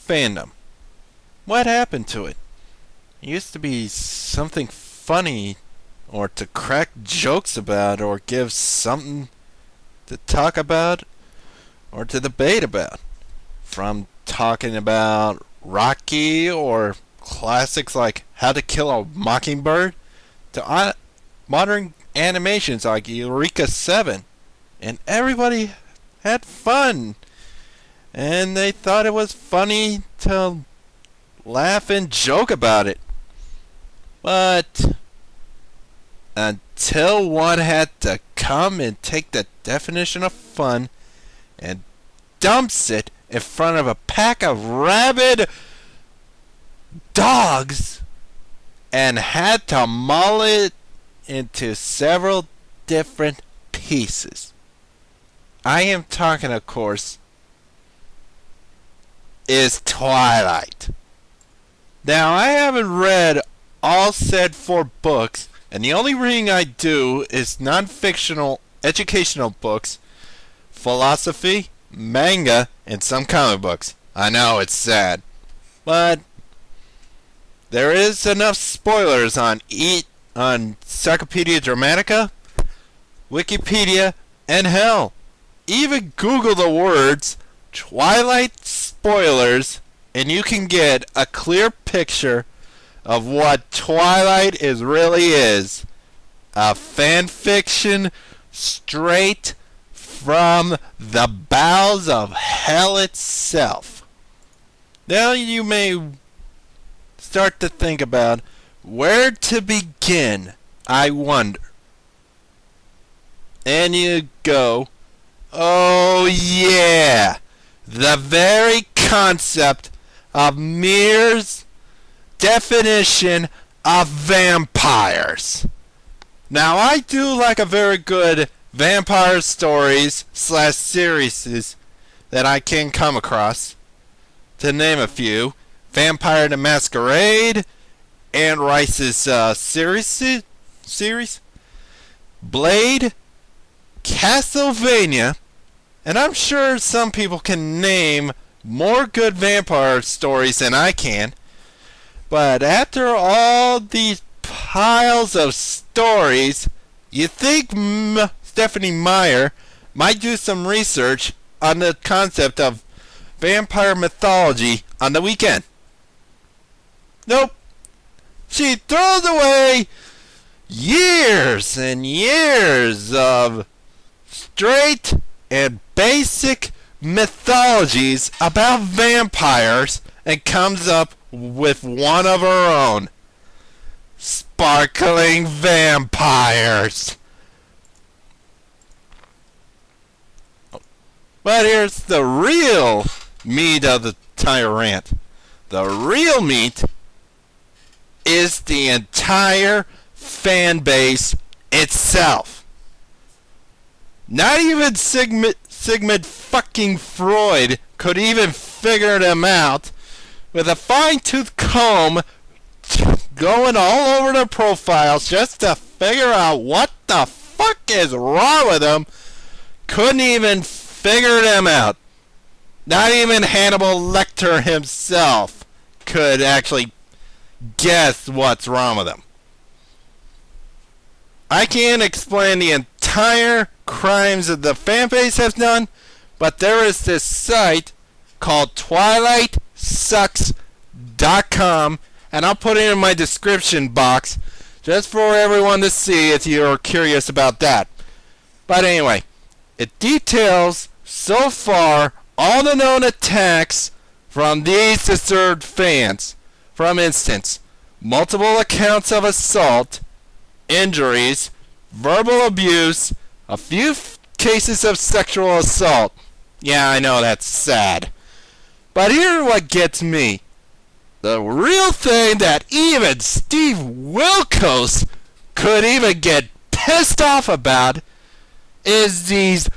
Fandom. What happened to it? It used to be something funny, or to crack jokes about, or give something to talk about, or to debate about. From talking about Rocky, or classics like How to Kill a Mockingbird, to modern animations like Eureka 7. And everybody had fun. And they thought it was funny to laugh and joke about it. But until one had to come and take the definition of fun and dumps it in front of a pack of rabid dogs and had to maul it into several different pieces. I am talking, of course, is Twilight. Now, I haven't read all said 4 books, and the only reading I do is non-fictional educational books, philosophy, manga, and some comic books. I know, it's sad. But there is enough spoilers on Encyclopedia Dramatica, Wikipedia, and hell, even Google the words Twilight spoilers, and you can get a clear picture of what Twilight really is. A fan fiction straight from the bowels of hell itself. Now you may start to think about where to begin, I wonder. And you go, oh yeah, the very concept of Mears' definition of vampires. Now, I do like a very good vampire stories / series that I can come across. To name a few, Vampire the Masquerade, Anne Rice's series, Blade, Castlevania, and I'm sure some people can name more good vampire stories than I can. But after all these piles of stories, you think Stephanie Meyer might do some research on the concept of vampire mythology on the weekend. Nope. She throws away years and years of straight and basic mythologies about vampires and comes up with one of her own. Sparkling vampires. But here's the real meat of the entire rant. The real meat is the entire fan base itself. Not even Sigmund fucking Freud could even figure them out with a fine-tooth comb going all over their profiles just to figure out what the fuck is wrong with them. Couldn't even figure them out. Not even Hannibal Lecter himself could actually guess what's wrong with them. I can't explain the entire crimes that the fanbase has done, but there is this site called TwilightSucks.com, and I'll put it in my description box just for everyone to see if you're curious about that. But anyway, it details so far all the known attacks from these disturbed fans. For instance, multiple accounts of assault, injuries, verbal abuse, a few cases of sexual assault. Yeah, I know, that's sad. But here's what gets me. The real thing that even Steve Wilkos locals could even get pissed off about is these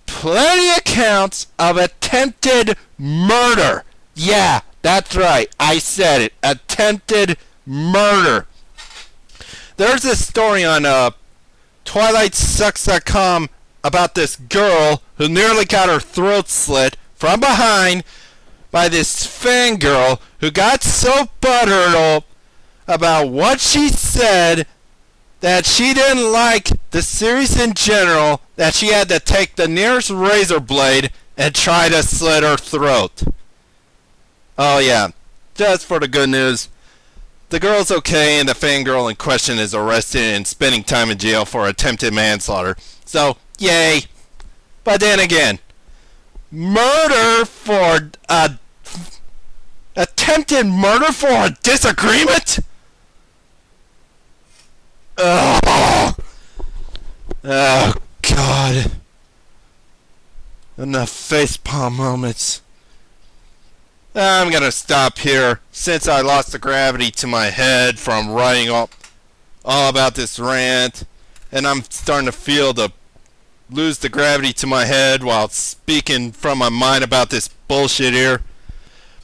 plenty accounts of attempted murder. Yeah, that's right. I said it. Attempted murder. There's this story on TwilightSucks.com about this girl who nearly got her throat slit from behind by this fangirl who got so butthurt about what she said that she didn't like the series in general that she had to take the nearest razor blade and try to slit her throat. Oh yeah, just for the good news, the girl's okay and the fangirl in question is arrested and spending time in jail for attempted manslaughter. So, yay. But then again, murder for attempted murder for a disagreement? Oh God. Enough facepalm moments. I'm gonna stop here since I lost the gravity to my head from writing all about this rant, and I'm starting to lose the gravity to my head while speaking from my mind about this bullshit here.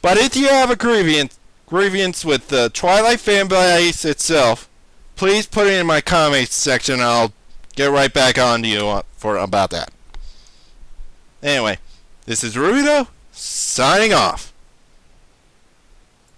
But if you have a grievance with the Twilight fanbase itself, please put it in my comments section and I'll get right back on to you about that. Anyway, this is Rubito, signing off.